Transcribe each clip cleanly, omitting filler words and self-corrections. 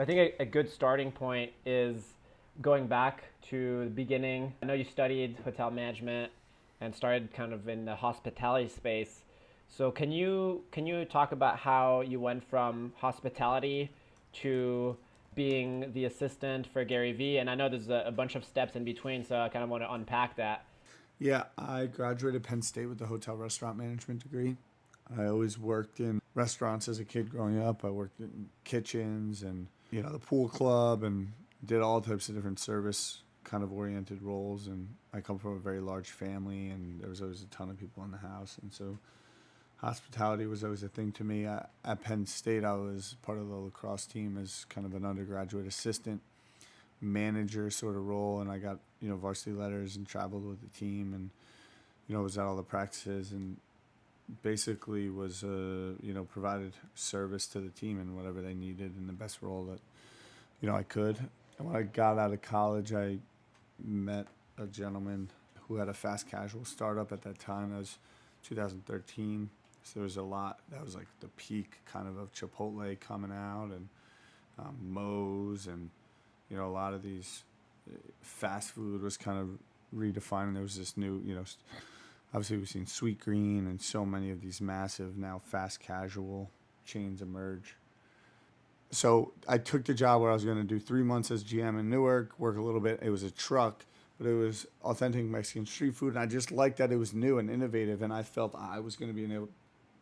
I think a good starting point is going back to the beginning. I know you studied hotel management and started kind of in the hospitality space. So can you talk about how you went from hospitality to being the assistant for Gary Vee? And I know there's a bunch of steps in between, so I kind of want to unpack that. Yeah, I graduated Penn State with a hotel restaurant management degree. I always worked in restaurants as a kid growing up. I worked in kitchens and, the pool club and did all types of different service kind of oriented roles. And I come from a very large family and there was always a ton of people in the house. And so hospitality was always a thing to me. At Penn State, I was part of the lacrosse team as kind of an undergraduate assistant manager sort of role. And I got, varsity letters and traveled with the team and, was at all the practices and basically was provided service to the team in whatever they needed in the best role that I could. And when I got out of college, I met a gentleman who had a fast casual startup at that time. That was 2013. So there was a lot. That was like the peak kind of Chipotle coming out and Moe's and a lot of these fast food was kind of redefining. There was this new obviously we've seen Sweet Green and so many of these massive now fast casual chains emerge. So I took the job where I was going to do 3 months as GM in Newark, work a little bit. It was a truck, but it was authentic Mexican street food. And I just liked that it was new and innovative. And I felt I was going to be in a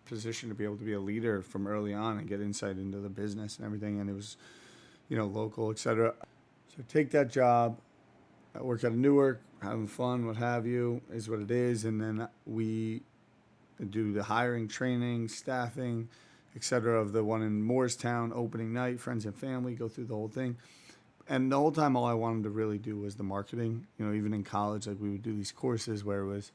position to be able to be a leader from early on and get insight into the business and everything. And it was, local, et cetera. So take that job. I work out of Newark, having fun, what have you, is what it is. And then we do the hiring, training, staffing, et cetera, of the one in Moorestown, opening night, friends and family, go through the whole thing. And the whole time, all I wanted to really do was the marketing. Even in college, like we would do these courses where it was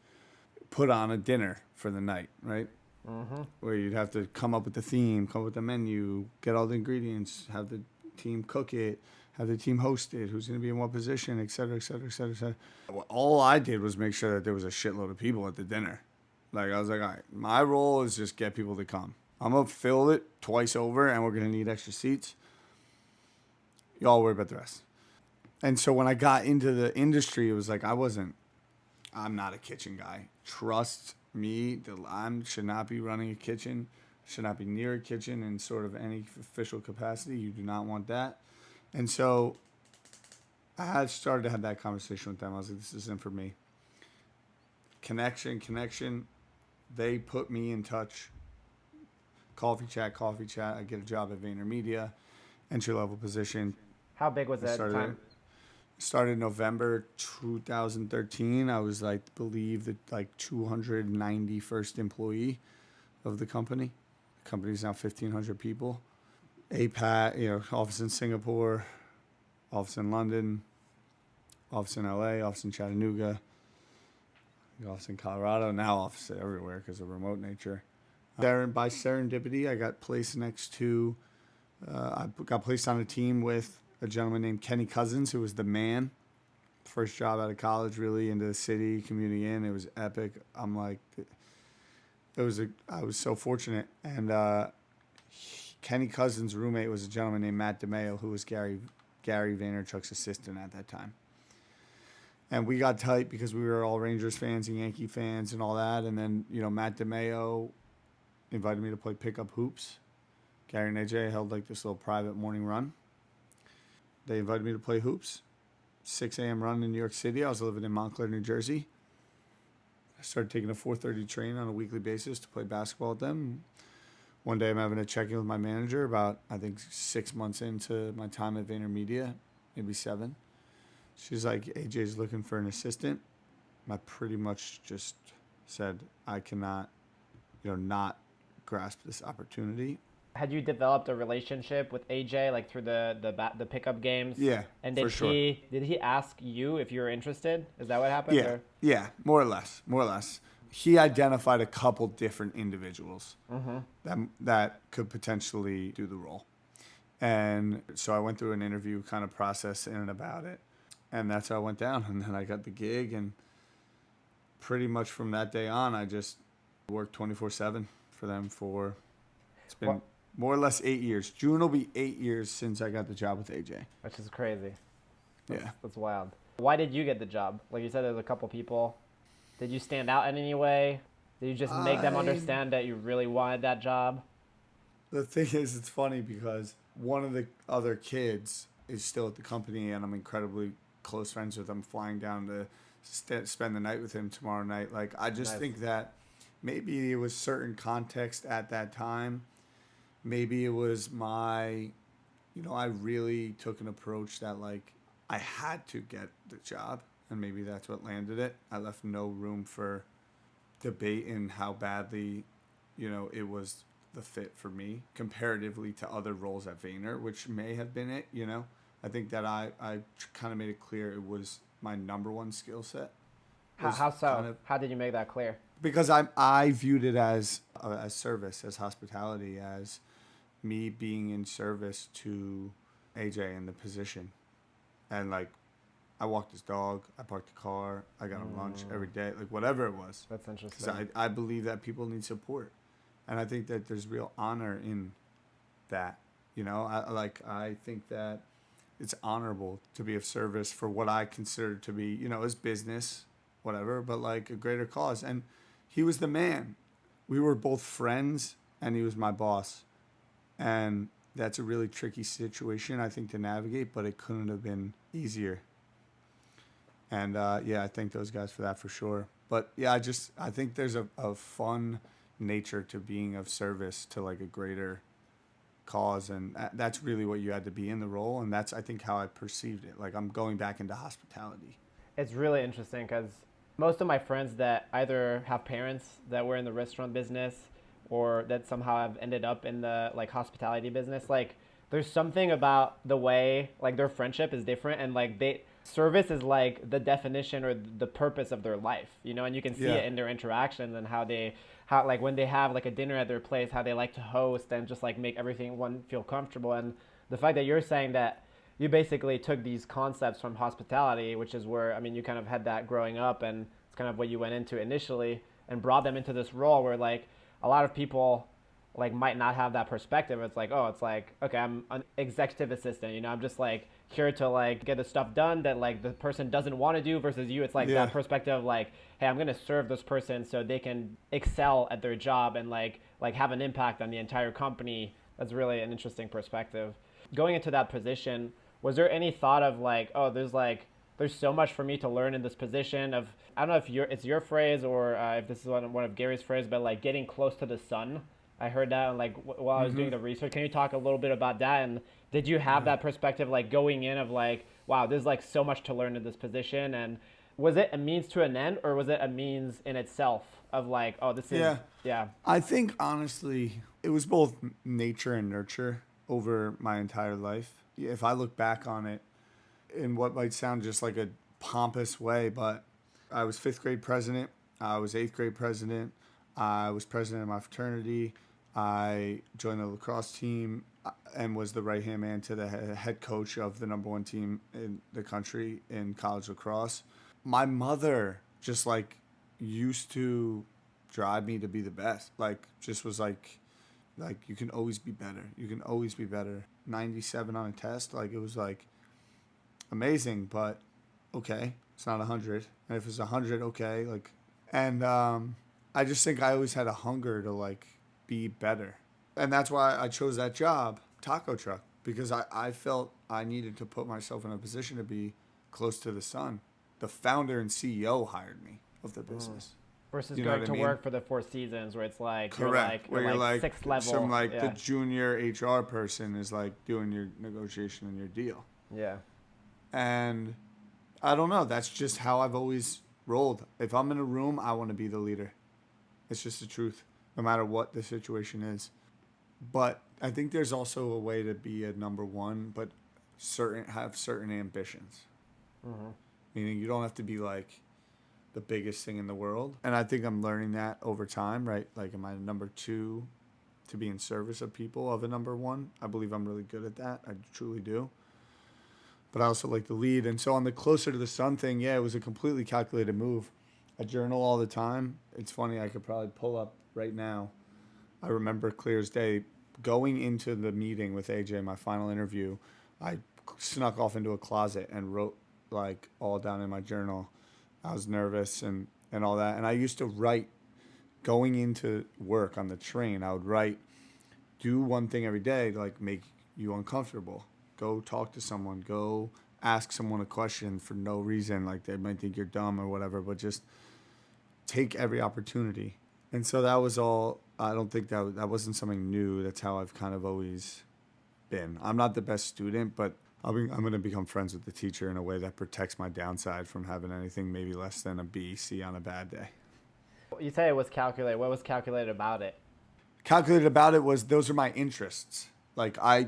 put on a dinner for the night, right? Mm-hmm. Where you'd have to come up with the theme, come up with the menu, get all the ingredients, have the team cook it, have the team host it, who's going to be in what position, et cetera, et cetera, et cetera, et cetera. Well, all I did was make sure that there was a shitload of people at the dinner. Like, I was like, all right, my role is just get people to come. I'm going to fill it twice over, and we're going to need extra seats. Y'all worry about the rest. And so when I got into the industry, it was like I'm not a kitchen guy. Trust me, I should not be running a kitchen, should not be near a kitchen in sort of any official capacity. You do not want that. And so I had started to have that conversation with them. I was like, this isn't for me. Connection. They put me in touch. Coffee chat. I get a job at Vayner Media, entry-level position. How big was that time? Started November 2013. I was believe the 291st employee of the company. The company's now 1,500 people. APAC, office in Singapore, office in London, office in LA, office in Chattanooga, office in Colorado, now office everywhere because of remote nature. By serendipity, I got placed I got placed on a team with a gentleman named Kenny Cousins, who was the man. First job out of college, really into the city, commuting in. It was epic. I was so fortunate. And Kenny Cousins' roommate was a gentleman named Matt DeMeo, who was Gary Vaynerchuk's assistant at that time. And we got tight because we were all Rangers fans and Yankee fans and all that. And then, Matt DeMeo invited me to play pickup hoops. Gary and AJ held this little private morning run. They invited me to play hoops. 6 a.m. run in New York City. I was living in Montclair, New Jersey. I started taking a 4:30 train on a weekly basis to play basketball with them. One day I'm having a check-in with my manager about, I think, 6 months into my time at Vayner Media, maybe 7. She's like, AJ's looking for an assistant. I pretty much just said, I cannot, not grasp this opportunity. Had you developed a relationship with AJ through the pickup games? Yeah, and for sure. Did he ask you if you were interested? Is that what happened? Yeah, more or less. He identified a couple different individuals that could potentially do the role. And so I went through an interview kind of process in and about it. And that's how I went down. And then I got the gig. And pretty much from that day on, I just worked 24/7 for them it's been More or less 8 years. June will be 8 years since I got the job with AJ. Which is crazy. Yeah. That's wild. Why did you get the job? Like you said, there's a couple people. Did you stand out in any way? Did you just make them understand that you really wanted that job? The thing is, it's funny because one of the other kids is still at the company, and I'm incredibly close friends with him, flying down to spend the night with him tomorrow night. Like, I just think that maybe it was certain context at that time. Maybe it was I really took an approach that, like, I had to get the job, and maybe that's what landed it. I left no room for debate in how badly, it was the fit for me comparatively to other roles at Vayner, which may have been it, I think that I kind of made it clear it was my number one skill set. How so? How did you make that clear? Because I viewed it as service, as hospitality, as me being in service to AJ in the position. And, like, I walked his dog, I parked the car, I got him lunch every day, like, whatever it was. That's interesting. Because I believe that people need support. And I think that there's real honor in that. I think that it's honorable to be of service for what I consider to be, as business, whatever, but, like, a greater cause. And he was the man. We were both friends, and he was my boss. And that's a really tricky situation, I think, to navigate, but it couldn't have been easier. And, I thank those guys for that for sure. But, yeah, I think there's a fun nature to being of service to, like, a greater cause. And that's really what you had to be in the role. And that's, I think, how I perceived it. Like, I'm going back into hospitality. It's really interesting because most of my friends that either have parents that were in the restaurant business or that somehow have ended up in the, like, hospitality business, like, there's something about the way, like, their friendship is different, and, like, service is, like, the definition or the purpose of their life, and you can see it in their interactions and how like, when they have, like, a dinner at their place, how they like to host and just, like, make everyone feel comfortable. And the fact that you're saying that you basically took these concepts from hospitality, which is where, I mean, you kind of had that growing up, and it's kind of what you went into initially, and brought them into this role where, like, a lot of people, like, might not have that perspective. It's like, okay, I'm an executive assistant, I'm just, like, here to, like, get the stuff done that, like, the person doesn't want to do, versus you, it's like that perspective of, like, hey, I'm going to serve this person so they can excel at their job and, like have an impact on the entire company. That's really an interesting perspective. Going into that position, was there any thought of, like, oh, there's so much for me to learn in this position of, I don't know if it's your phrase or if this is one of Gary's phrases, but, like, getting close to the sun. I heard that, like, while I was doing the research. Can you talk a little bit about that? And did you have that perspective, like, going in of, like, wow, there's, like, so much to learn in this position? And was it a means to an end, or was it a means in itself of, like, oh, this is, I think, honestly, it was both nature and nurture over my entire life. If I look back on it in what might sound just like a pompous way, but I was 5th grade president. I was 8th grade president. I was president of my fraternity. I joined the lacrosse team and was the right-hand man to the head coach of the number 1 team in the country in college lacrosse. My mother just, like, used to drive me to be the best. Like, just was like, you can always be better. You can always be better. 97 on a test. Like, it was, like, amazing, but okay, it's not 100. And if it's 100, okay. Like, and I just think I always had a hunger to, like, be better. And that's why I chose that job, taco truck, because I felt I needed to put myself in a position to be close to the sun. The founder and CEO hired me of the business. Versus going to work for the Four Seasons, where it's like, correct, you're like 6th level. Some, like, the junior HR person is, like, doing your negotiation and your deal. Yeah. And I don't know. That's just how I've always rolled. If I'm in a room, I want to be the leader. It's just the truth, no matter what the situation is. But I think there's also a way to be a number 1, but have certain ambitions. Mm-hmm. Meaning you don't have to be, like, the biggest thing in the world. And I think I'm learning that over time, right? Like, am I number 2 to be in service of people of a number 1? I believe I'm really good at that. I truly do. But I also like to lead. And so on the closer to the sun thing, it was a completely calculated move. I journal all the time. It's funny, I could probably pull up right now. I remember clear as day going into the meeting with AJ, my final interview, I snuck off into a closet and wrote like all down in my journal. I was nervous and all that. And I used to write going into work on the train. I would write, do one thing every day to like make you uncomfortable. Go talk to someone. Go ask someone a question for no reason. Like they might think you're dumb or whatever, but just take every opportunity. And so that was all. I don't think that wasn't something new. That's how I've kind of always been. I'm not the best student, but I'm going to become friends with the teacher in a way that protects my downside from having anything maybe less than a B, C on a bad day. You say it was calculated. What was calculated about it? Calculated about it was those are my interests. Like I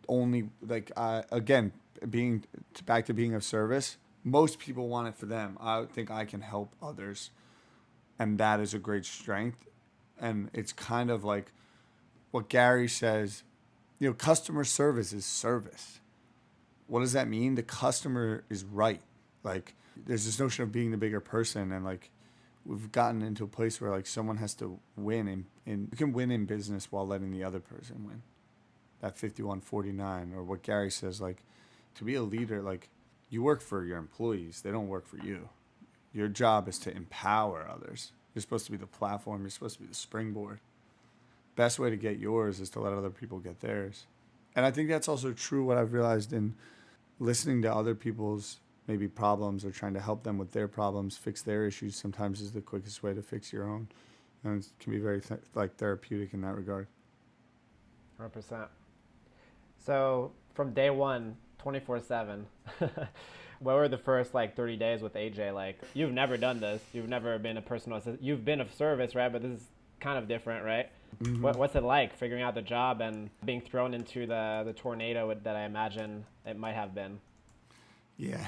only like again being back to being of service. Most people want it for them. I think I can help others, and that is a great strength. And it's kind of like what Gary says. Customer service is service. What does that mean? The customer is right. Like there's this notion of being the bigger person, and like we've gotten into a place where like someone has to win, and you can win in business while letting the other person win. That 51-49, or what Gary says, like to be a leader, like you work for your employees, they don't work for you. Your job is to empower others. You're supposed to be the platform. You're supposed to be the springboard. Best way to get yours is to let other people get theirs. And I think that's also true what I've realized in listening to other people's maybe problems or trying to help them with their problems, fix their issues sometimes is the quickest way to fix your own. And it can be very therapeutic in that regard. 100%. So from day one, 24/7, what were the first 30 days with AJ? Like you've never done this. You've never been a personal assistant. You've been of service, right? But this is kind of different, right? Mm-hmm. What's it like figuring out the job and being thrown into the tornado that I imagine it might have been? Yeah.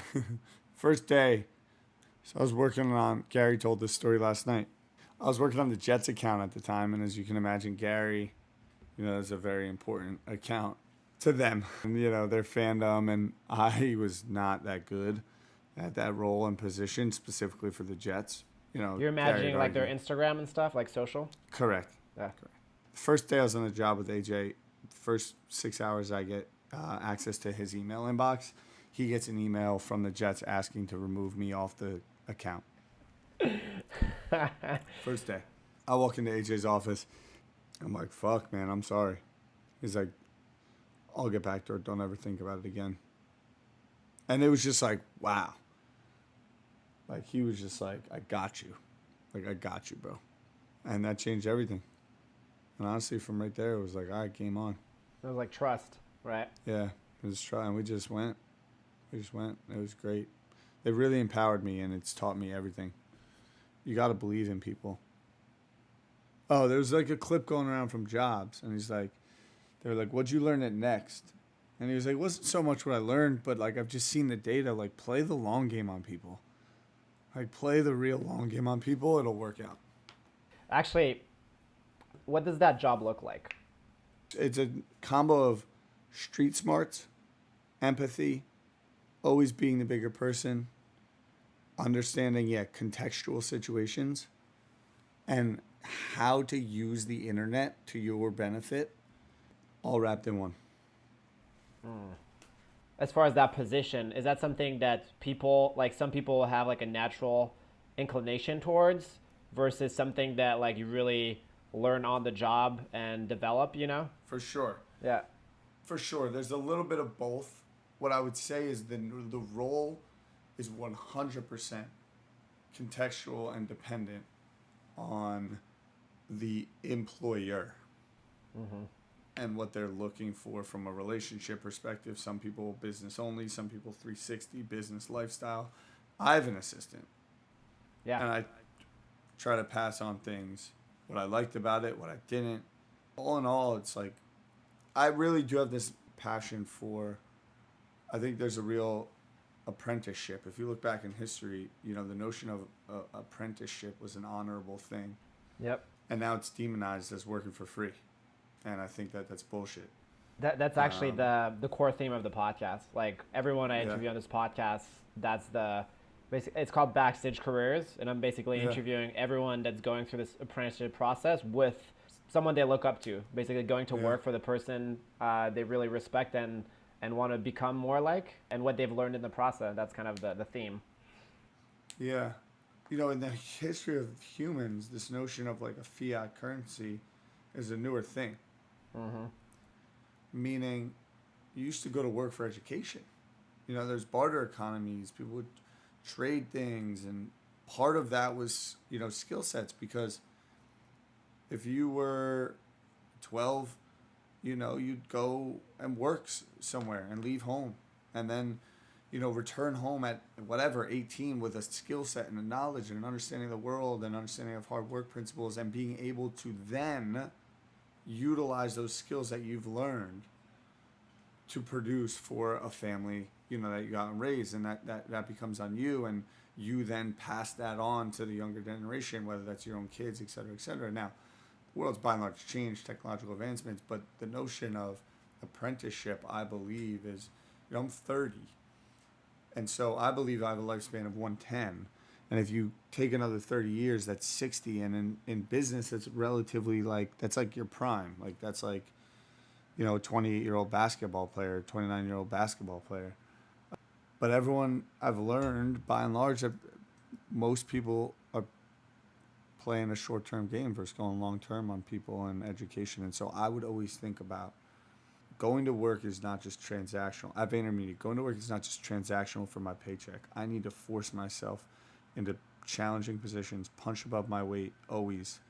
First day. So I was working on, Gary told this story last night. I was working on the Jets account at the time. And as you can imagine, Gary, is a very important account to them. And, their fandom. And I was not that good at that role and position, specifically for the Jets. You're imagining like their Instagram and stuff, like social? Correct. Yeah. Correct. The first day I was on the job with AJ, first 6 hours I get access to his email inbox. He gets an email from the Jets asking to remove me off the account. First day. I walk into AJ's office. I'm like, fuck, man, I'm sorry. He's like, I'll get back to it. Don't ever think about it again. And it was just like, wow. Like, he was just like, I got you. Like, I got you, bro. And that changed everything. And honestly, from right there, it was like, all right, game on. It was like trust, right? Yeah, it was try, and we just went. It was great. It really empowered me, and it's taught me everything. You got to believe in people. Oh, there was like a clip going around from Jobs, and they were like, what'd you learn at Next? And he was like, it wasn't so much what I learned, but like I've just seen the data. Like, play the long game on people. Like, play the real long game on people. It'll work out. Actually, what does that job look like? It's a combo of street smarts, empathy, always being the bigger person, understanding, contextual situations, and how to use the internet to your benefit, all wrapped in one. As far as that position, is that something that some people have like a natural inclination towards versus something that you really learn on the job and develop, For sure. Yeah. For sure. There's a little bit of both. What I would say is the role is 100% contextual and dependent on the employer. Mm-hmm. And what they're looking for from a relationship perspective. Some people business only, some people 360, business lifestyle. I have an assistant. Yeah. And I try to pass on things, what I liked about it, what I didn't. All in all, it's like, I really do have this passion for, I think there's a real apprenticeship. If you look back in history, the notion of apprenticeship was an honorable thing. Yep. And now it's demonized as working for free. And I think that's bullshit. That's actually the core theme of the podcast. Like everyone I interview on this podcast, it's called Backstage Careers, and I'm basically interviewing everyone that's going through this apprenticeship process with someone they look up to, basically going to Yeah. work for the person they really respect and want to become more like, and what they've learned in the process. That's kind of the theme. Yeah. In the history of humans, this notion of like a fiat currency is a newer thing. Mm-hmm. Meaning, you used to go to work for education. There's barter economies. People would trade things, and part of that was, skill sets. Because if you were 12, you'd go and work somewhere and leave home, and then, return home at whatever 18 with a skill set and a knowledge and an understanding of the world and understanding of hard work principles, and being able to then utilize those skills that you've learned to produce for a family, that you got and raised, and that becomes on you, and you then pass that on to the younger generation, whether that's your own kids, et cetera, et cetera. Now, the world's by and large changed, technological advancements, but the notion of apprenticeship, I believe, is, I'm 30, and so I believe I have a lifespan of 110. And if you take another 30 years, that's 60. And in business, that's relatively that's like your prime. Like, that's like, a 28-year-old basketball player, 29-year-old basketball player. But everyone, I've learned, by and large, that most people are playing a short-term game versus going long-term on people and education. And so I would always think about going to work is not just transactional. At Vayner Media, going to work is not just transactional for my paycheck. I need to force myself into challenging positions, punch above my weight always,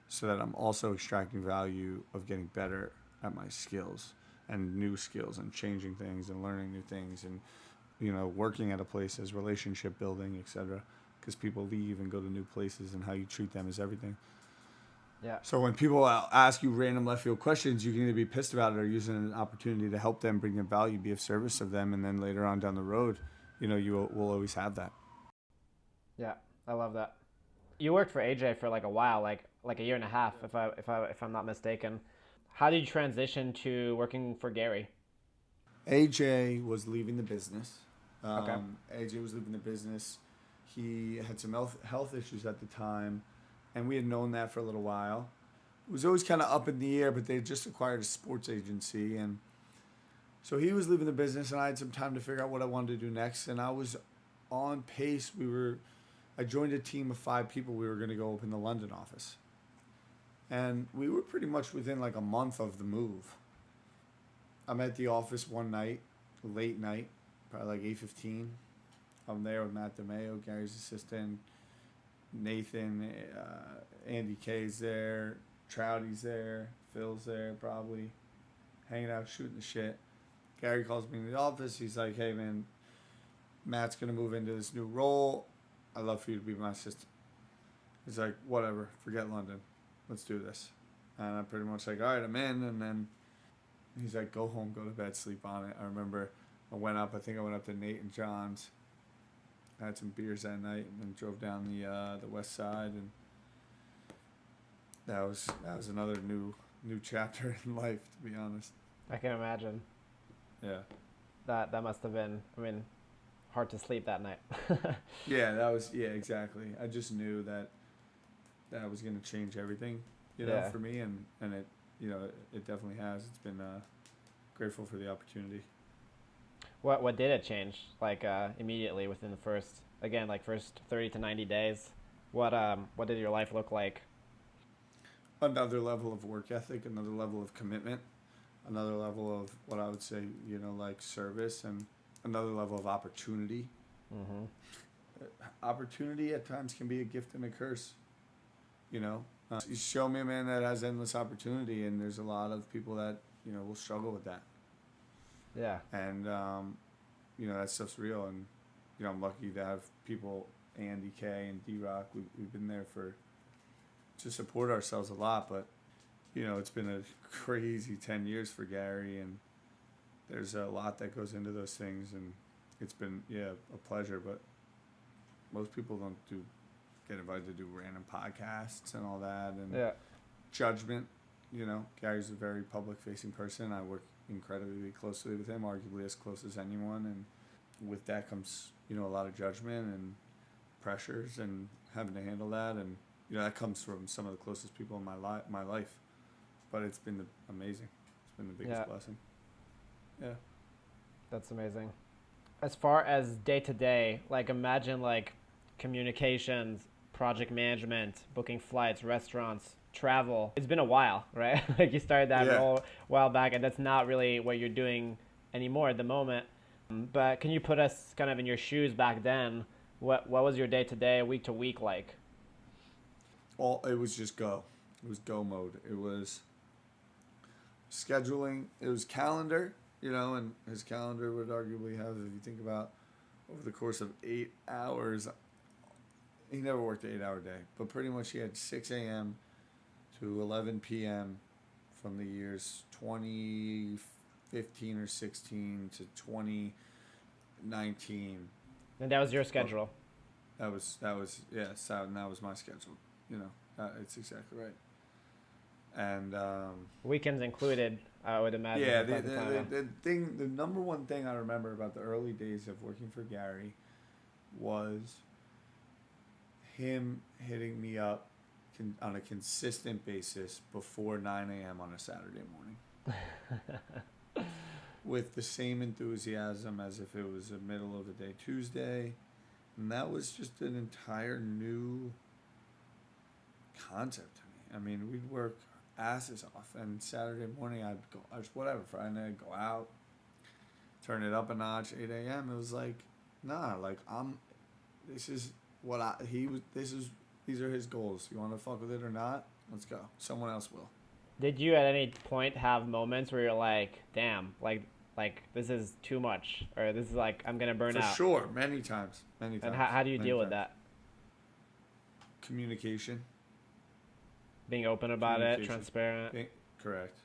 so that I'm also extracting value of getting better at my skills and new skills and changing things and learning new things and, working at a place as relationship building, etc. Because people leave and go to new places, and how you treat them is everything. Yeah. So when people ask you random left field questions, you can either be pissed about it or use it as an opportunity to help them, bring them value, be of service of them, and then later on down the road, you will always have that. Yeah, I love that. You worked for AJ for like a while, like a year and a half, if I'm not mistaken. How did you transition to working for Gary? AJ was leaving the business. Okay. AJ was leaving the business. He had some health issues at the time, and we had known that for a little while. It was always kind of up in the air, but they had just acquired a sports agency, and so he was leaving the business, and I had some time to figure out what I wanted to do next, and I was on pace. I joined a team of 5 people. We were going to go open the London office, and we were pretty much within like a month of the move. I'm at the office one night, late night, probably like 8:15. I'm there with Matt DeMeo, Gary's assistant, Nathan, Andy K's there, Trouty's there, Phil's there probably, hanging out, shooting the shit. Gary calls me in the office. He's like, hey, man, Matt's going to move into this new role. I'd love for you to be my assistant. He's like, whatever, forget London. Let's do this. And I'm pretty much like, all right, I'm in. And then he's like, go home, go to bed, sleep on it. I remember I went up to Nate and John's. I had some beers that night, and then drove down the west side, and that was another new chapter in life, to be honest. I can imagine. Yeah. That must have been, hard to sleep that night. Yeah, exactly. I just knew that was going to change everything, for me, and it, it definitely has. It's been grateful for the opportunity. What did it change? Like immediately within the first 30 to 90 days, what did your life look like? Another level of work ethic, another level of commitment, another level of what I would say, like service, and another level of opportunity. Mm-hmm. Opportunity at times can be a gift and a curse. You show me a man that has endless opportunity, and there's a lot of people that will struggle with that. Yeah. And that stuff's real, and I'm lucky to have people, Andy K and Drock. We've been there to support ourselves a lot, but it's been a crazy 10 years for Gary, and there's a lot that goes into those things, and it's been a pleasure. But most people don't get invited to do random podcasts and all that, and judgment. Gary's a very public-facing person. I work incredibly closely with him, arguably as close as anyone, and with that comes a lot of judgment and pressures and having to handle that, and that comes from some of the closest people in my life. but it's been amazing. It's been the biggest blessing. Yeah. That's amazing. As far as day to day, like imagine like communications, project management, booking flights, restaurants, travel. It's been a while, right? Like you started that role a while back, and that's not really what you're doing anymore at the moment. But can you put us kind of in your shoes back then? What was your day to day, week to week like? It was just go. It was go mode. It was scheduling. It was calendar, and his calendar would arguably have, if you think about over the course of 8 hours, he never worked an 8-hour day, but pretty much he had 6 a.m. to 11 p.m. from the years 2015 or 16 to 2019. And that was your schedule? That was yes, and that was my schedule. It's exactly right. And weekends included, I would imagine. Yeah, the number one thing I remember about the early days of working for Gary was him hitting me up on a consistent basis before 9 a.m. on a Saturday morning. With the same enthusiasm as if it was a middle of the day Tuesday. And that was just an entire new concept to me. I mean, we'd work asses off, and Saturday morning I'd go, whatever, Friday night I'd go out, turn it up a notch, 8 a.m. It was like, nah, like these are his goals. You want to fuck with it or not? Let's go. Someone else will. Did you at any point have moments where you're like, damn, like this is too much, or this is like, I'm going to burn out? For sure. Many times. And how do you deal with that? Communication. Being open about it, transparent. Correct.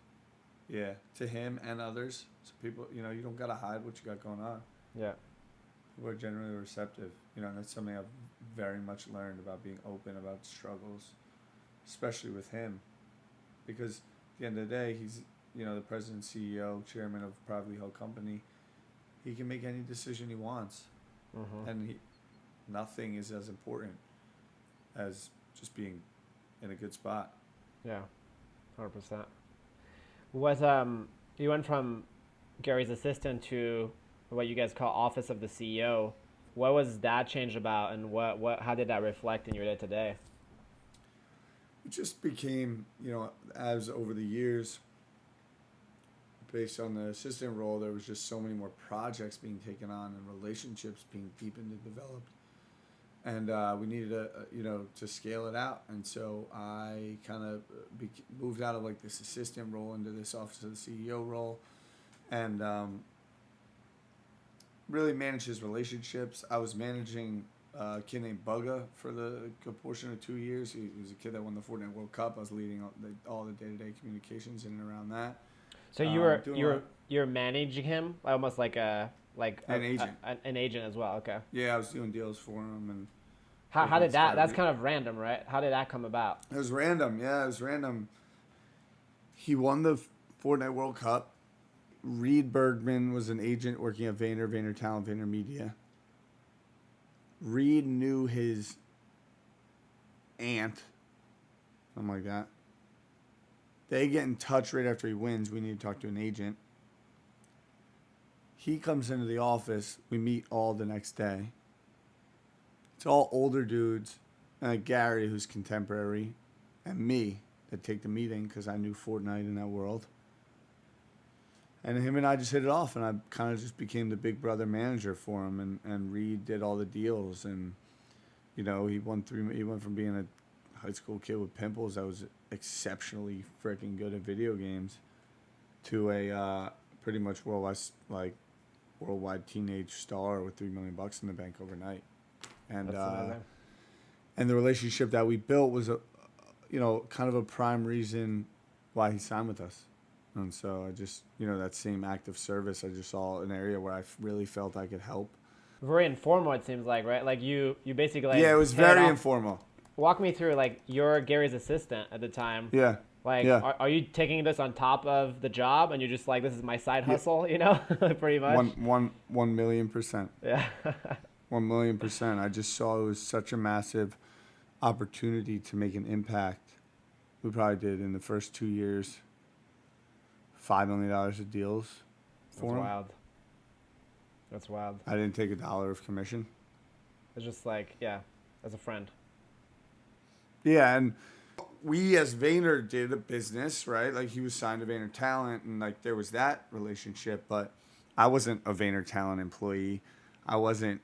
Yeah. To him and others. So people, you don't got to hide what you got going on. Yeah. People are generally receptive. And that's something I've very much learned about being open about struggles, especially with him. Because at the end of the day, he's, the president, CEO, chairman of a privately held company. He can make any decision he wants. Mm-hmm. And nothing is as important as just being in a good spot. Yeah, 100%. You went from Gary's assistant to what you guys call Office of the CEO. What was that change about, and how did that reflect in your day to day? It just became, as over the years, based on the assistant role, there was just so many more projects being taken on and relationships being deepened and developed. And we needed to scale it out. And so I kind of moved out of like this assistant role into this Office of the CEO role, and really managed his relationships. I was managing a kid named Bugga for the good portion of 2 years. He was a kid that won the Fortnite World Cup. I was leading all the day-to-day communications in and around that. So you're managing him, almost like an agent. An agent as well. Okay. Yeah, I was doing deals for him. And how did that? That's kind of random, right? How did that come about? It was random. Yeah, it was random. He won the Fortnite World Cup. Reed Bergman was an agent working at Vayner Talent, Vayner Media. Reed knew his aunt, something like that. They get in touch right after he wins. We need to talk to an agent. He comes into the office. We meet all the next day. It's all older dudes, Gary, who's contemporary, and me that take the meeting because I knew Fortnite in that world. And him and I just hit it off, and I kind of just became the big brother manager for him, and Reed did all the deals, and he went from being a high school kid with pimples that was exceptionally freaking good at video games to a pretty much worldwide teenage star with $3 million in the bank overnight. And and the relationship that we built was kind of a prime reason why he signed with us. And so I just, that same act of service, I just saw an area where I really felt I could help. Very informal, it seems like, right? Like you basically... Yeah, it was very informal. Walk me through, like, you're Gary's assistant at the time. Yeah. Like, yeah. Are you taking this on top of the job, and you're just like, this is my side hustle, pretty much? 1,000,000%. Yeah. 1,000,000%. I just saw it was such a massive opportunity to make an impact. We probably did in the first 2 years. $5 million of deals for That's him. wild. That's wild. I didn't take $1 of commission. It's just like, yeah, as a friend. Yeah, and we as Vayner did a business, right? Like he was signed to Vayner Talent, and like there was that relationship, but I wasn't a Vayner Talent employee. I wasn't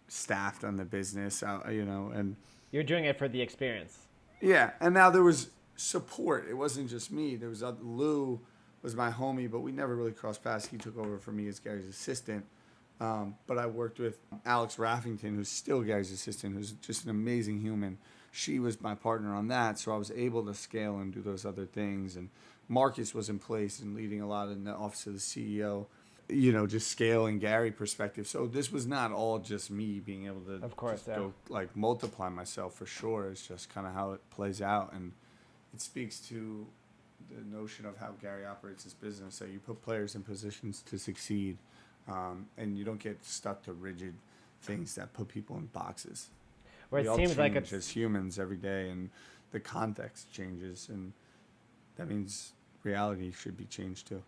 staffed on the business, and You're doing it for the experience. yeah. And now there was support. It wasn't just me. There was Lou was my homie, but we never really crossed paths. He took over for me as Gary's assistant. But I worked with Alex Raffington, who's still Gary's assistant, who's just an amazing human. She was my partner on that, so I was able to scale and do those other things. And Marcus was in place and leading a lot in the office of the CEO, just scaling Gary perspective. So this was not all just me being able to Of course, yeah. go like multiply myself for sure. It's just kind of how it plays out, and it speaks to the notion of how Gary operates his business. So you put players in positions to succeed, and you don't get stuck to rigid things that put people in boxes. Where We it all seems like change it's as humans every day, and the context changes, and that means reality should be changed too.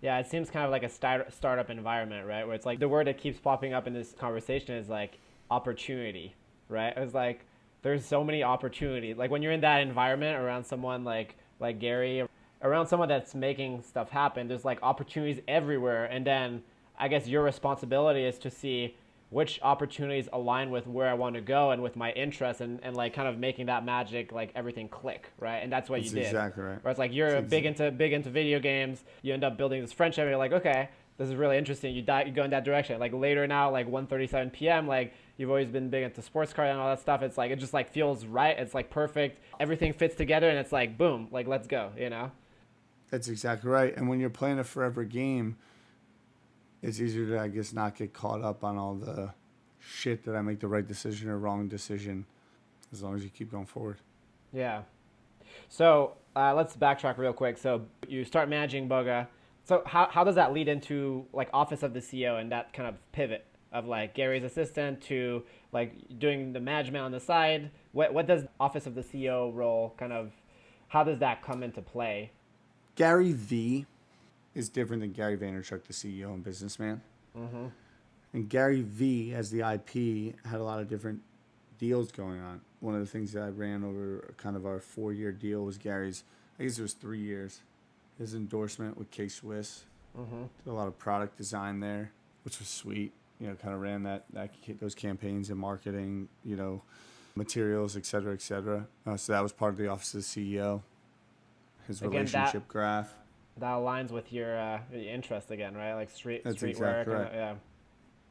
Yeah, it seems kind of like a startup environment, right? Where it's like the word that keeps popping up in this conversation is like opportunity, right? It's like there's so many opportunities. Like when you're in that environment around someone like Gary, around someone that's making stuff happen, there's like opportunities everywhere. And then I guess your responsibility is to see which opportunities align with where I want to go and with my interests, and like kind of making that magic, like everything click, right? And that's what you did. Exactly right. Where it's like you're big into video games, you end up building this friendship, and you're like, okay, this is really interesting. You go in that direction. Like later now, like 1:37 p.m., like you've always been big into sports car and all that stuff. It's like it just like feels right. It's like perfect. Everything fits together, and it's like boom, like let's go. That's exactly right. And when you're playing a forever game, it's easier to, I guess, not get caught up on all the shit that I make the right decision or wrong decision, as long as you keep going forward. Yeah. So let's backtrack real quick. So you start managing Boga. So how does that lead into like office of the CEO and that kind of pivot of like Gary's assistant to like doing the management on the side? What does office of the CEO role kind of, how does that come into play? Garyvee is different than Gary Vaynerchuk, the CEO and businessman. Mm-hmm. And Garyvee, as the IP, had a lot of different deals going on. One of the things that I ran over kind of our 4-year deal was Gary's, I guess it was 3 years, his endorsement with K-Swiss. Mm-hmm. Did a lot of product design there, which was sweet. Kind of ran those campaigns and marketing, materials, et cetera, et cetera. So that was part of the office of the CEO, his relationship graph. That aligns with your interest again, right? Like street exactly work. Right. Yeah.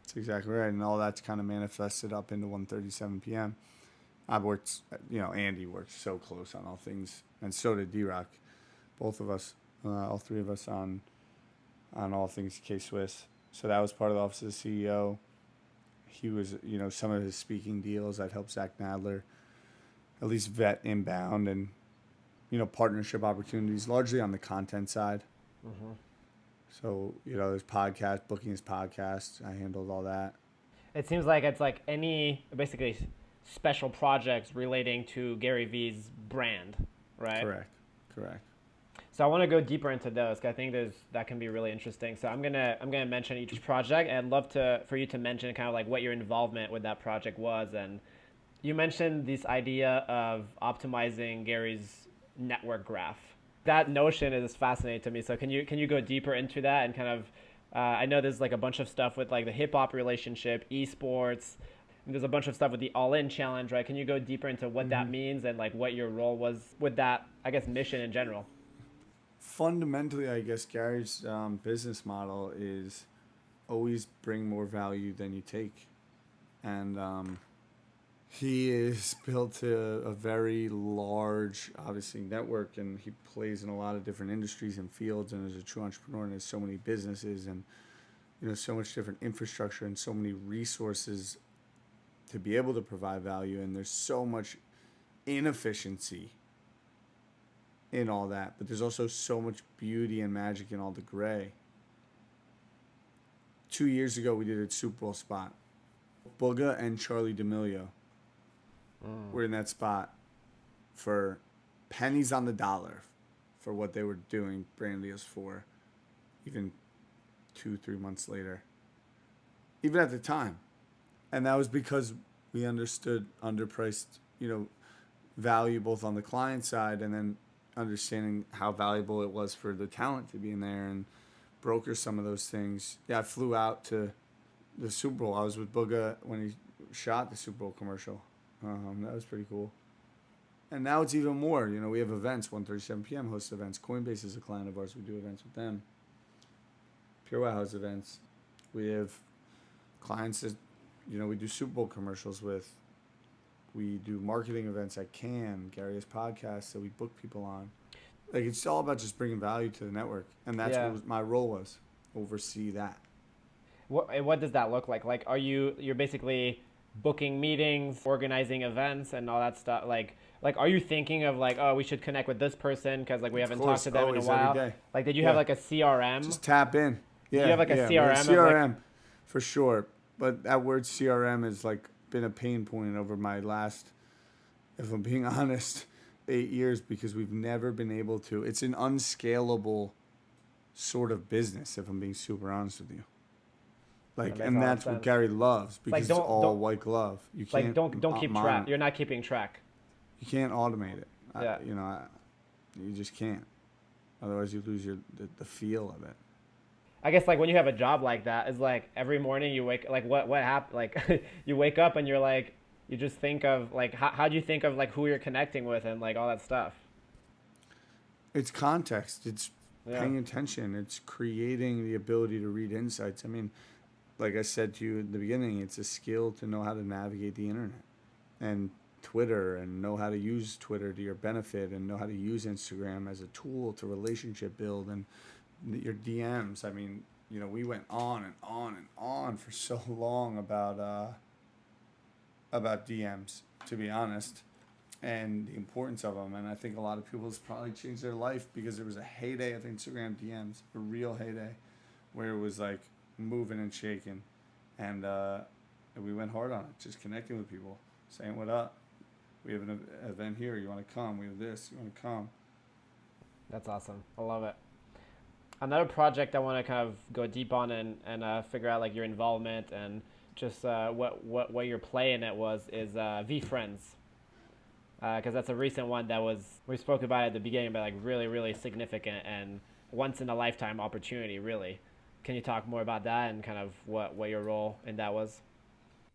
That's exactly right. And all that's kind of manifested up into 1:37 p.m. I've worked, Andy worked so close on all things, and so did D-Rock. Both of us, all three of us on all things K-Swiss. So that was part of the office of the CEO. He was, some of his speaking deals, I'd help Zach Nadler at least vet inbound and, partnership opportunities, largely on the content side. Mm-hmm. So, there's booking his podcast. I handled all that. It seems like it's like any basically special projects relating to Garyvee's brand, right? Correct. So I want to go deeper into those because I think that can be really interesting. So I'm gonna mention each project, and I'd love for you to mention kind of like what your involvement with that project was. And you mentioned this idea of optimizing Gary's network graph. That notion is fascinating to me. So can you go deeper into that and kind of I know there's like a bunch of stuff with like the hip hop relationship, esports. And there's a bunch of stuff with the All-In Challenge, right? Can you go deeper into what that means and like what your role was with that, I guess, mission in general? Fundamentally, I guess Gary's business model is always bring more value than you take. And he is built a very large, obviously, network, and he plays in a lot of different industries and fields, and is a true entrepreneur, and has so many businesses and so much different infrastructure and so many resources to be able to provide value. And there's so much inefficiency in all that, but there's also so much beauty and magic in all the gray. 2 years ago, we did a Super Bowl spot. Booga and Charlie D'Amelio were in that spot for pennies on the dollar, for what they were doing brand deals for, even 2-3 months later, even at the time. And that was because we understood underpriced, value both on the client side and then understanding how valuable it was for the talent to be in there and broker some of those things. Yeah, I flew out to the Super Bowl. I was with Booga when he shot the Super Bowl commercial. That was pretty cool. And now it's even more. We have events, 1:37 p.m. hosts events. Coinbase is a client of ours. We do events with them. Pure Wow has events. We have clients that, we do Super Bowl commercials with. We do marketing events at Cannes. Gary has podcasts that we book people on. Like, it's all about just bringing value to the network. And that's what my role was, oversee that. What does that look like? Like, you're basically booking meetings, organizing events, and all that stuff? Like, are you thinking of like, oh, we should connect with this person because like we haven't talked to them in a while? Every day. Like, did you have like a CRM? Just tap in. Yeah. Did you have like a CRM? CRM, for sure. But that word CRM has like been a pain point over my last, if I'm being honest, 8 years, because we've never been able to. It's an unscalable sort of business, if I'm being super honest with you. Like, and that's what Gary loves, because it's all white glove. You can't don't keep track. You're not keeping track. You can't automate it. Yeah. You just can't. Otherwise, you lose the feel of it. I guess like when you have a job like that, it's like every morning you wake, like what happened? Like you wake up and you're like, you just think of like, how do you think of like who you're connecting with and like all that stuff? It's context. It's paying attention. It's creating the ability to read insights. I mean, like I said to you at the beginning, it's a skill to know how to navigate the internet and Twitter, and know how to use Twitter to your benefit, and know how to use Instagram as a tool to relationship build, and your DMs. I mean, we went on and on and on for so long about DMs, to be honest, and the importance of them. And I think a lot of people has probably changed their life because there was a heyday of Instagram DMs, a real heyday, where it was like moving and shaking, and we went hard on it, just connecting with people, saying what up. We have an event here. You want to come? We have this. You want to come? That's awesome. I love it. Another project I want to kind of go deep on and figure out like your involvement and just what your play in it is Veefriends. Because that's a recent one that we spoke about at the beginning, but like really, really significant and once in a lifetime opportunity, really. Can you talk more about that and kind of what your role in that was?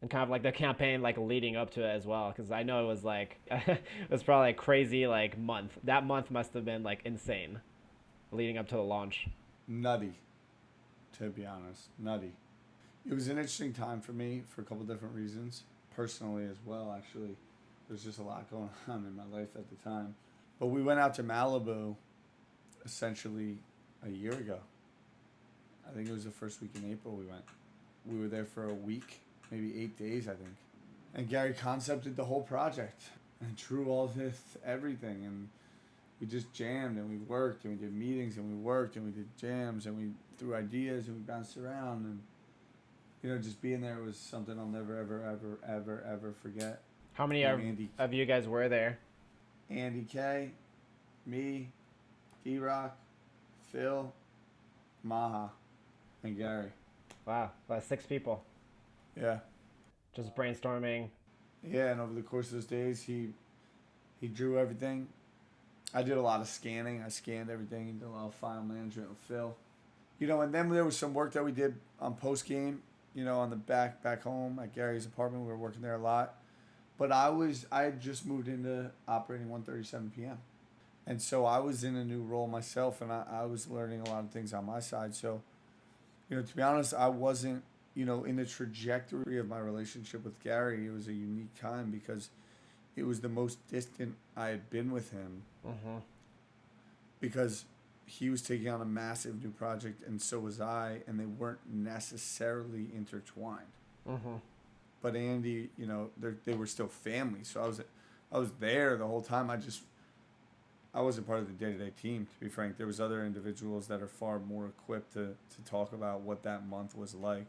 And kind of like the campaign like leading up to it as well, because I know it was like it was probably a crazy like month. That month must have been like insane, leading up to the launch. Nutty, to be honest, nutty. It was an interesting time for me for a couple different reasons, personally as well. Actually, there's just a lot going on in my life at the time. But we went out to Malibu, essentially a year ago. I think it was the first week in April we went. We were there for a week. Maybe 8 days, I think. And Gary concepted the whole project and drew all this, everything. And we just jammed and we worked and we did meetings and we worked and we did jams and we threw ideas and we bounced around. And, just being there was something I'll never, ever, ever, ever, ever forget. How many of you guys were there? Andy K, me, Drock, Phil, Maha, and Gary. Wow, about 6 people. Yeah. Just brainstorming. Yeah, and over the course of those days, he drew everything. I did a lot of scanning. I scanned everything. He did a lot of file management with Phil. And then there was some work that we did on post-game, on the back home at Gary's apartment. We were working there a lot. But I had just moved into operating 1:37 p.m. And so I was in a new role myself, and I was learning a lot of things on my side. So, to be honest, I wasn't, in the trajectory of my relationship with Gary. It was a unique time because it was the most distant I had been with him. Mm-hmm. Because he was taking on a massive new project, and so was I, and they weren't necessarily intertwined. Mm-hmm. But Andy, they were still family, so I was there the whole time. I wasn't part of the day-to-day team, to be frank. There was other individuals that are far more equipped to talk about what that month was like.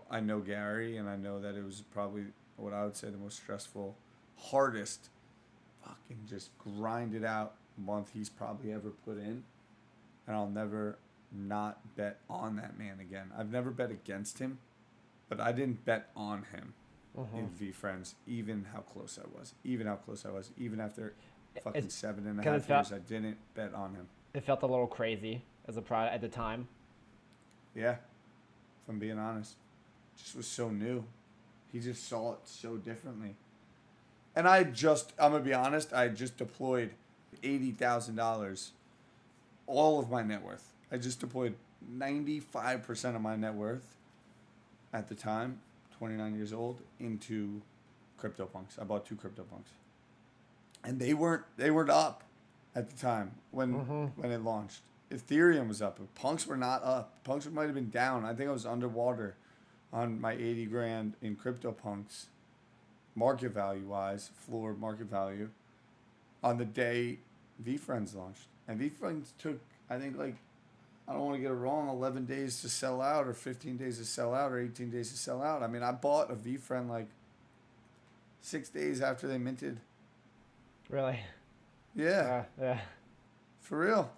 I know Gary, and I know that it was probably what I would say the most stressful, hardest, fucking just grind it out month he's probably ever put in. And I'll never not bet on that man again. I've never bet against him, but I didn't bet on him in Veefriends, even how close I was. Even after fucking 7.5 years, I didn't bet on him. It felt a little crazy as a product at the time. Yeah, if I'm being honest. Just was so new. He just saw it so differently. And I'm going to be honest, I just deployed $80,000, all of my net worth. I just deployed 95% of my net worth at the time, 29 years old, into CryptoPunks. I bought 2 CryptoPunks. And they weren't up at the time when it launched. Ethereum was up, but Punks were not up. Punks might have been down. I think I was underwater on my 80 grand in CryptoPunks, market value wise, floor market value, on the day Veefriends launched. And Veefriends took, I think, like, I don't want to get it wrong, 11 days to sell out, or 15 days to sell out, or 18 days to sell out. I mean, I bought a Veefriend like 6 days after they minted. Really? Yeah. Yeah. For real.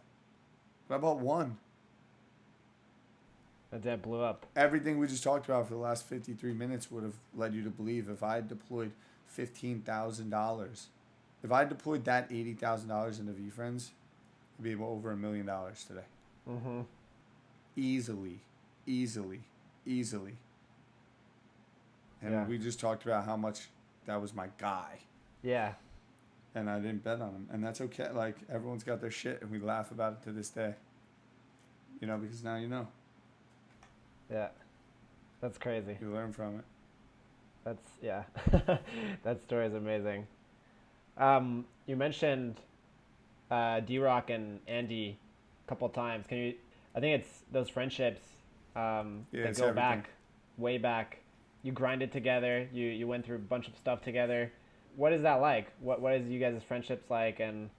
But I bought one. That blew up. Everything we just talked about for the last 53 minutes would have led you to believe if I had deployed $15,000. If I deployed that $80,000 into Veefriends, it'd be over $1 million today. Mm-hmm. Easily. And we just talked about how much that was my guy. Yeah. And I didn't bet on him. And that's okay. Like, everyone's got their shit, and we laugh about it to this day. You know, because now you know. Yeah. That's crazy. You learn from it. Yeah. That story is amazing. You mentioned Drock and Andy a couple times. I think it's those friendships that go everything. back, way back. You grinded together. You went through a bunch of stuff together. What is that like? What is you guys' friendships like? And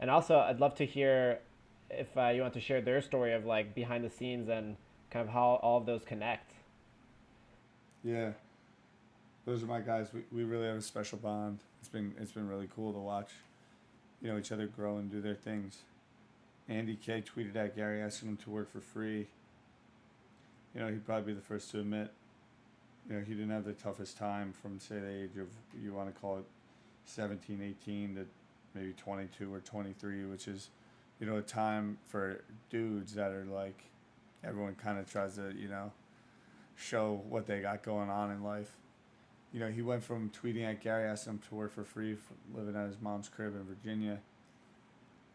also, I'd love to hear if you want to share their story of like behind the scenes and kind of how all of those connect. Yeah, those are my guys. We really have a special bond. It's been really cool to watch, each other grow and do their things. Andy K tweeted at Gary asking him to work for free. He'd probably be the first to admit, he didn't have the toughest time from, say, the age of, you want to call it 17, 18 to maybe 22 or 23, which is, a time for dudes that are like, everyone kind of tries to, show what they got going on in life. He went from tweeting at Gary asking him to work for free, living at his mom's crib in Virginia,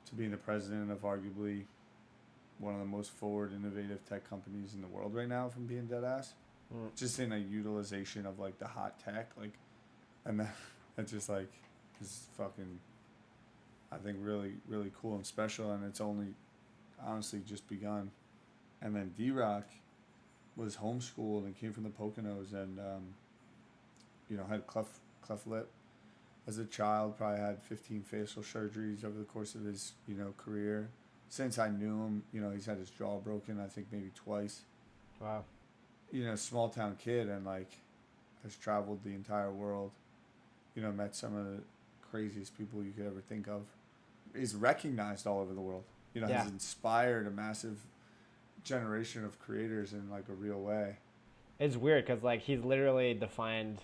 to being the president of arguably one of the most forward, innovative tech companies in the world right now, from being dead ass. Just in a utilization of like the hot tech, like, and that's just like is fucking, I think, really, really cool and special, and it's only honestly just begun. And then Drock was homeschooled and came from the Poconos, and had cleft lip as a child. Probably had 15 facial surgeries over the course of his career. Since I knew him, he's had his jaw broken, I think maybe twice. Wow. Small town kid, and like has traveled the entire world, met some of the craziest people you could ever think of, is recognized all over the world, has inspired a massive generation of creators in like a real way. It's weird because like he's literally defined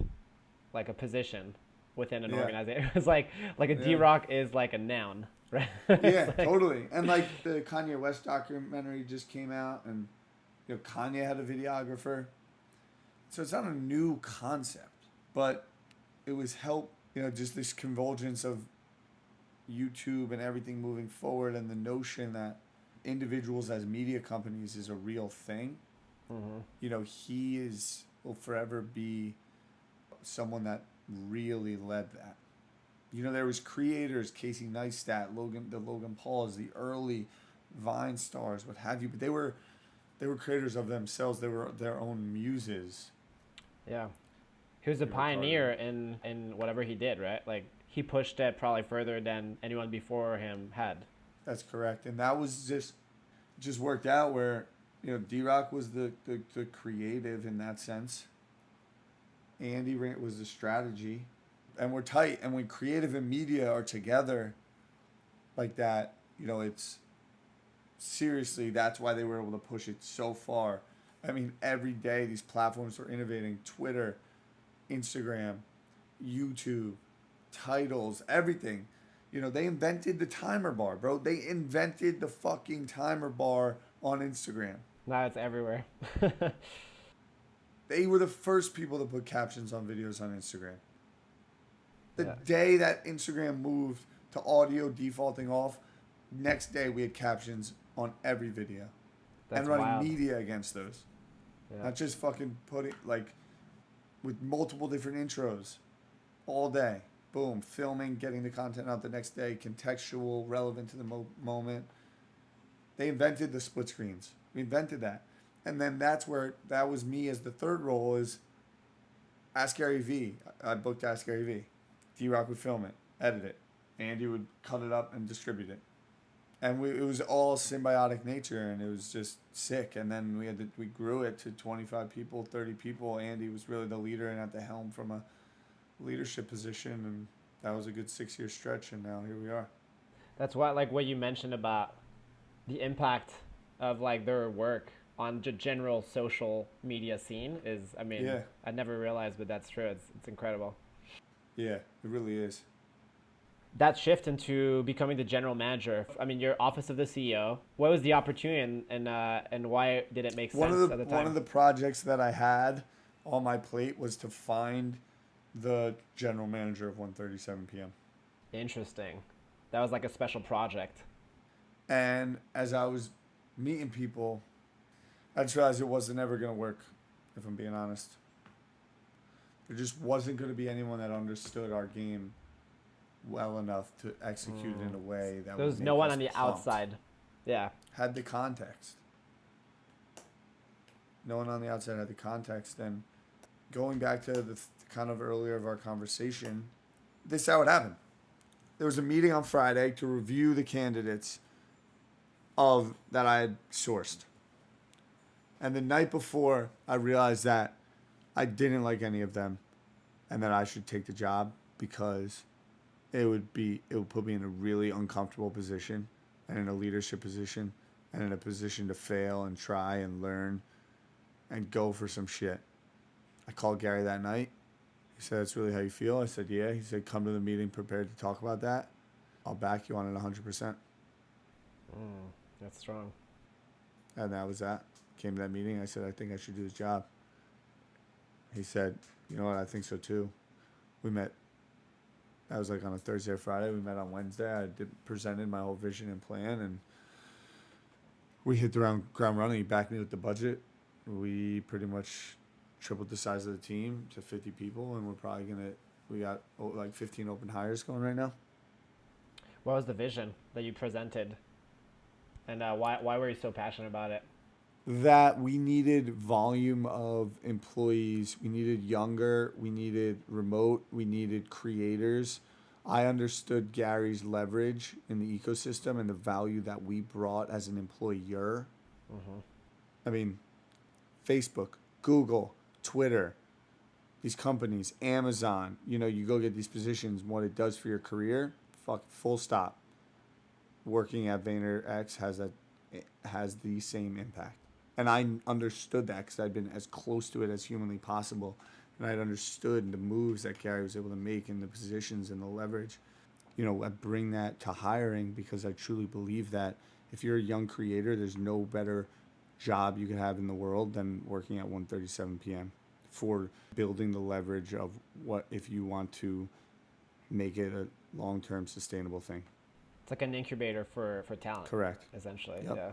like a position within an organization. It's like a Drock is like a noun, right? Yeah, like, totally. And like the Kanye West documentary just came out, and Kanye had a videographer. So it's not a new concept, but it was just this convergence of YouTube and everything moving forward, and the notion that individuals as media companies is a real thing. Mm-hmm. He will forever be someone that really led that. There was creators, Casey Neistat, the Logan Pauls, the early Vine stars, what have you, but they were creators of themselves. They were their own muses. Yeah. He was a pioneer in whatever he did, right? Like, he pushed it probably further than anyone before him had. That's correct. And that was just worked out where, Drock was the creative in that sense. Andy was the strategy. And we're tight. And when creative and media are together, like that. You know, it's seriously, that's why they were able to push it so far. I mean, every day these platforms are innovating. Twitter, Instagram, YouTube, titles, everything. You know, they invented the timer bar, bro. They invented the fucking timer bar on Instagram. Now it's everywhere. They were the first people to put captions on videos on Instagram. The Yeah, day that Instagram moved to audio defaulting off, next day we had captions on every video. that's And running wild. media against those. Yeah. Not just fucking putting, like, with multiple different intros all day. Boom, filming, getting the content out the next day, contextual, relevant to the moment. They invented the split screens. We invented that. And then that's where, that was me as the third role is Ask Garyvee. I booked Ask Garyvee. D-Rock would film it, edit it. Andy would cut it up and distribute it. And it was all symbiotic nature, and it was just sick. And then we grew it to 25 people, 30 people. Andy was really the leader and at the helm from a leadership position, and that was a good 6-year stretch. And now here we are. That's why, like what you mentioned about the impact of like their work on the general social media scene is, I mean, Yeah. I never realized, but that's true. It's incredible. Yeah, it really is. That shift into becoming the general manager. I mean, your office of the CEO. What was the opportunity, and why did it make sense at the time? One of the projects that I had on my plate was to find the general manager of 1:37 p.m. Interesting. That was like a special project. And as I was meeting people, I just realized it wasn't ever going to work, if I'm being honest. There just wasn't going to be anyone that understood our game well enough to execute it in a way that There was would make no one us on the pumped. outside. Yeah. Had the context. No one on the outside had the context. And going back to the kind of earlier of our conversation, this is how it happened. There was a meeting on Friday to review the candidates of that I had sourced. And the night before, I realized that I didn't like any of them and that I should take the job because it would put me in a really uncomfortable position and in a leadership position and in a position to fail and try and learn and go for some shit. I called Gary that night. He said, "That's really how you feel?" I said, "Yeah." He said, "Come to the meeting prepared to talk about that. I'll back you on it 100%. That's strong. And that was that. Came to that meeting. I said, "I think I should do his job." He said, "You know what? I think so too." We met. That was like on a Thursday or Friday. We met on Wednesday. I presented my whole vision and plan, and we hit the ground running. He backed me with the budget. We pretty much tripled the size of the team to 50 people, and we got like 15 open hires going right now. What was the vision that you presented, and why were you so passionate about it? That we needed volume of employees. We needed younger. We needed remote. We needed creators. I understood Gary's leverage in the ecosystem and the value that we brought as an employer. I mean, Facebook, Google, Twitter, these companies, Amazon, you go get these positions, what it does for your career, full stop. Working at VaynerX has the same impact. And I understood that because I'd been as close to it as humanly possible. And I'd understood the moves that Gary was able to make and the positions and the leverage. I bring that to hiring because I truly believe that if you're a young creator, there's no better job you could have in the world than working at 1:37 p.m. for building the leverage of what if you want to make it a long-term sustainable thing. It's like an incubator for talent. Correct. Essentially. Yep. Yeah.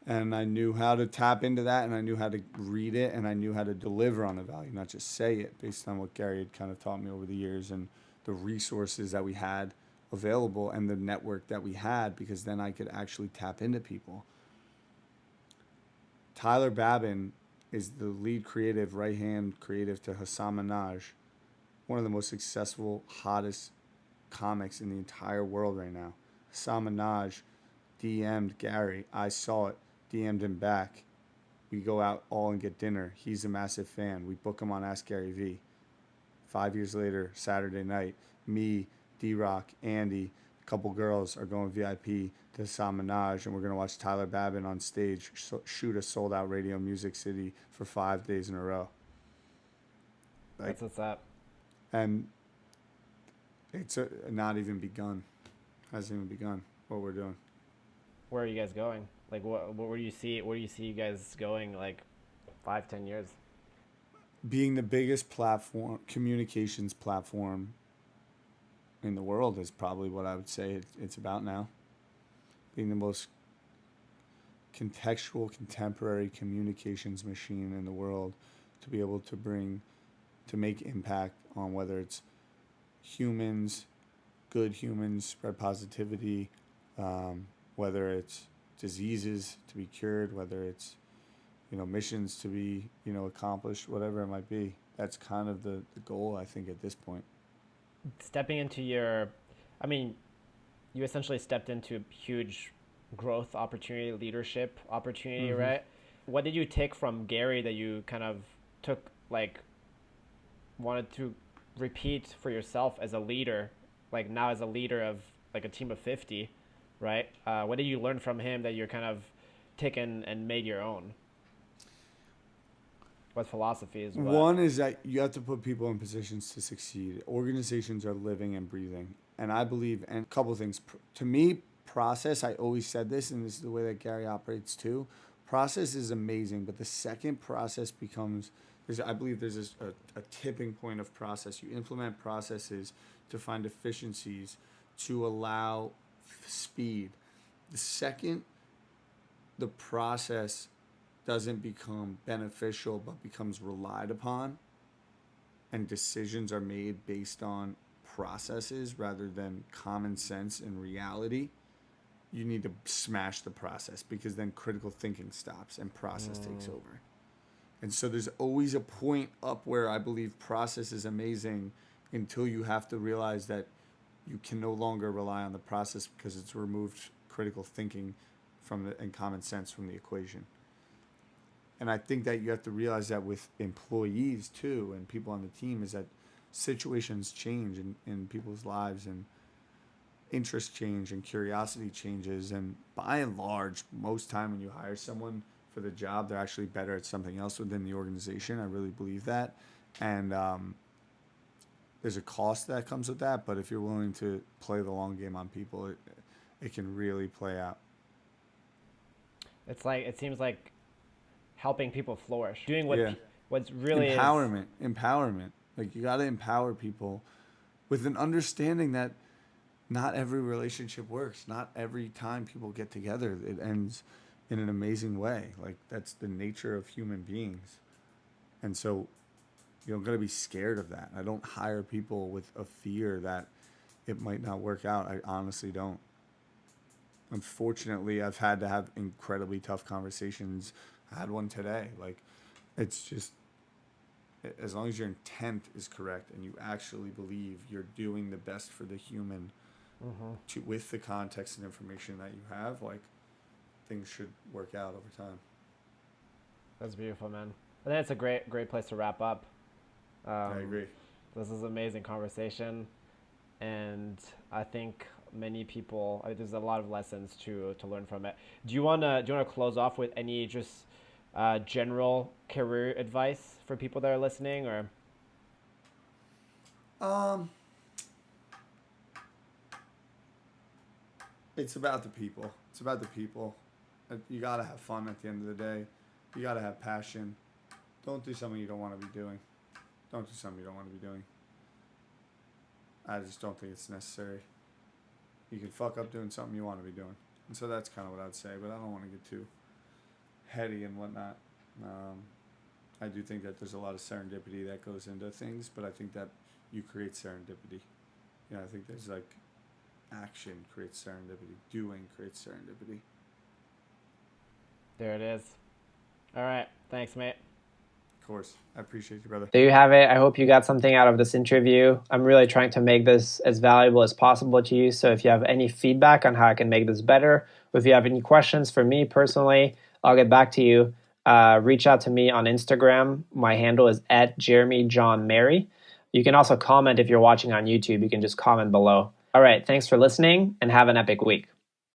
And I knew how to tap into that, and I knew how to read it, and I knew how to deliver on the value, not just say it, based on what Gary had kind of taught me over the years and the resources that we had available and the network that we had, because then I could actually tap into people. Tyler Babin is the lead creative, right-hand creative to Hassam Minhaj, one of the most successful, hottest comics in the entire world right now. Hassam Minhaj DM'd Gary. I saw it. DM'd him back. We go out all and get dinner. He's a massive fan. We book him on Ask Garyvee. 5 years later, Saturday night, me, D-Rock, Andy, a couple girls are going VIP to Sam Minaj, and we're going to watch Tyler Babin on stage shoot a sold-out Radio Music City for 5 days in a row. Like, That's what's up. And it's not even begun. Hasn't even begun what we're doing. Where are you guys going? Like, where do you see you guys going, like 5-10 years? Being the biggest platform, communications platform in the world is probably what I would say it's about now. Being the most contextual, contemporary communications machine in the world, to be able to make impact on whether it's humans, good humans, spread positivity, whether it's diseases to be cured, whether it's, missions to be, accomplished, whatever it might be. That's kind of the goal, I think, at this point. Stepping into you essentially stepped into a huge growth opportunity, leadership opportunity, mm-hmm. right? What did you take from Gary that you kind of took, like, wanted to repeat for yourself as a leader, like now as a leader of like a team of 50, right? What did you learn from him that you're kind of taken and made your own? What philosophy is what? One is that you have to put people in positions to succeed. Organizations are living and breathing. And I believe, and a couple of things. To me, process, I always said this, and this is the way that Gary operates too. Process is amazing, but the second process becomes, I believe there's a tipping point of process. You implement processes to find efficiencies, to allow speed. The second the process doesn't become beneficial but becomes relied upon, and decisions are made based on processes rather than common sense and reality, you need to smash the process, because then critical thinking stops and process takes over. And so there's always a point up where I believe process is amazing until you have to realize that you can no longer rely on the process because it's removed critical thinking and common sense from the equation. And I think that you have to realize that with employees too and people on the team, is that situations change in people's lives, and interest change and curiosity changes. And by and large, most time when you hire someone for the job, they're actually better at something else within the organization. I really believe that. And there's a cost that comes with that, but if you're willing to play the long game on people, it can really play out. It seems like helping people flourish, doing what's really empowerment. Like, you got to empower people with an understanding that not every relationship works. Not every time people get together, it ends in an amazing way. Like, that's the nature of human beings. And so you're going to be scared of that. I don't hire people with a fear that it might not work out. I honestly don't. Unfortunately, I've had to have incredibly tough conversations. I had one today. Like, it's just, as long as your intent is correct and you actually believe you're doing the best for the human, with the context and information that you have, like, things should work out over time. That's beautiful, man. I think it's a great place to wrap up. I agree. This is an amazing conversation, and I think many people, there's a lot of lessons to learn from it. Do you wanna close off with any just general career advice for people that are listening, or? It's about the people. You gotta have fun at the end of the day. You gotta have passion. Don't do something you don't want to be doing. I just don't think it's necessary. You can fuck up doing something you want to be doing. And so that's kind of what I'd say, but I don't want to get too heady and whatnot. I do think that there's a lot of serendipity that goes into things, but I think that you create serendipity. I think there's like action creates serendipity. Doing creates serendipity. There it is. All right. Thanks, mate. Of course. I appreciate you, brother. There you have it. I hope you got something out of this interview. I'm really trying to make this as valuable as possible to you. So if you have any feedback on how I can make this better, or if you have any questions for me personally, I'll get back to you. Reach out to me on Instagram. My handle is @JeremyJohnMary. You can also comment if you're watching on YouTube. You can just comment below. All right. Thanks for listening and have an epic week.